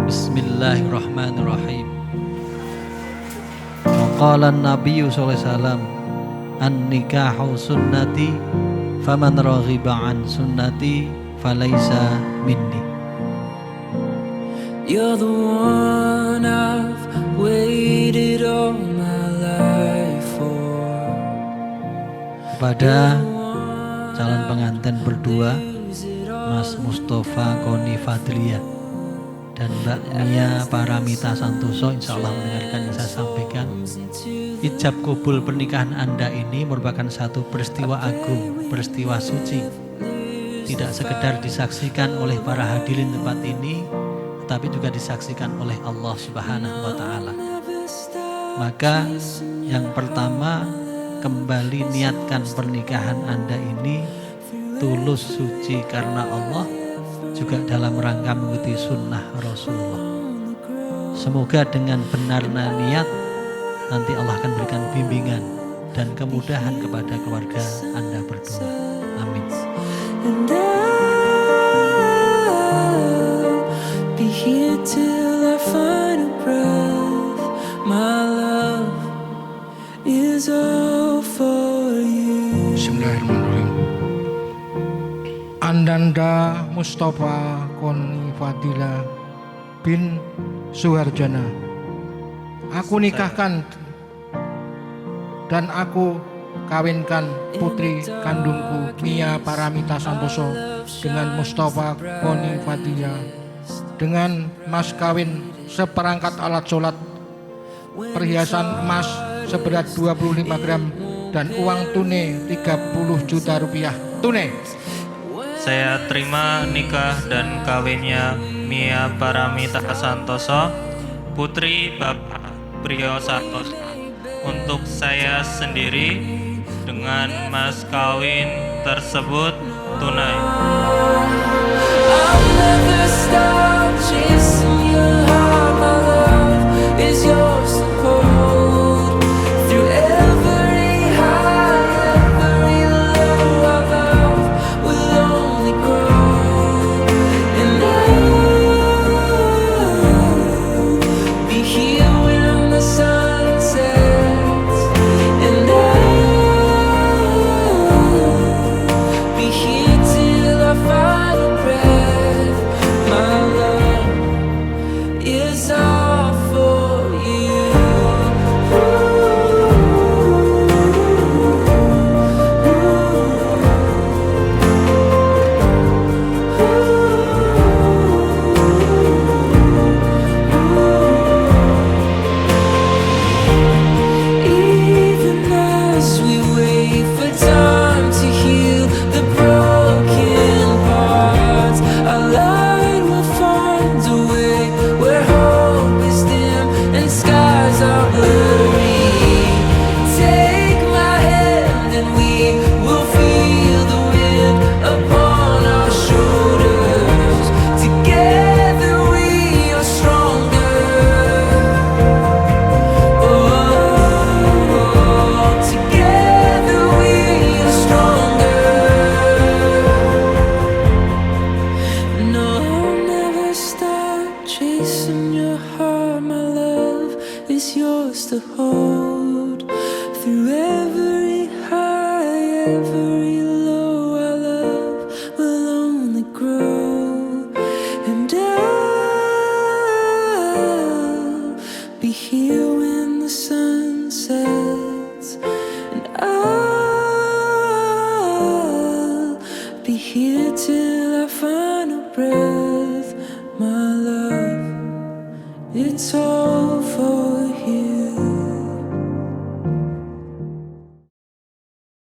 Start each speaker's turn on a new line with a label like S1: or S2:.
S1: Bismillahirrahmanirrahim. Qala an-nabiy sallallahu alaihi wasallam, an-nikahu sunnati faman raghiba an sunnati falaisa minni.
S2: You're the one I've waited all my life for.
S1: Kepada calon pengantin berdua, Mas Mustafa Koni Fadlia dan Mbak Mia Paramita Santoso, insya Allah mendengarkan yang saya sampaikan. Ijab kabul pernikahan Anda ini merupakan satu peristiwa agung, peristiwa suci. Tidak sekedar disaksikan oleh para hadirin tempat ini, tetapi juga disaksikan oleh Allah Subhanahu wa Ta'ala. Maka yang pertama, kembali niatkan pernikahan Anda ini tulus suci karena Allah, juga dalam rangka mengikuti sunnah Rasulullah. Semoga dengan benar niat nanti Allah akan berikan bimbingan dan kemudahan kepada keluarga Anda berdua. Amin.
S2: And I'll be here till I find a breath. My love is all for you.
S3: Bismillahirrahmanirrahim. Andanda Mustafa Koni Fadila bin Suharjana, aku nikahkan dan aku kawinkan putri kandungku Mia Paramita Santoso dengan Mustafa Koni Fadila dengan mas kawin seperangkat alat sholat, perhiasan emas seberat 25 gram dan uang tunai 30 juta rupiah tunai.
S4: Saya terima nikah dan kawinnya Mia Paramita Santoso, putri Bapak Priyo Santoso, untuk saya sendiri dengan mas kawin tersebut tunai.
S2: I'll never stop chasing your heart. My love is yours to hold through every high, every low. Our love will only grow, and I'll be here when the sun sets, and I'll be here till I find a breath. My love is all for you. Even as we wait for time to heal the broken parts, our light will find a way where hope is dim and skies are blurry. Take my hand and we will feel the wind upon our shoulders. Together we are stronger. Oh, together we are stronger. No, I'll never stop chasing your heart. My love is yours to hold through every high, every low. Our love will only grow, and I'll be here when the sun sets, and I'll be here till I find a breath. My love, it's all for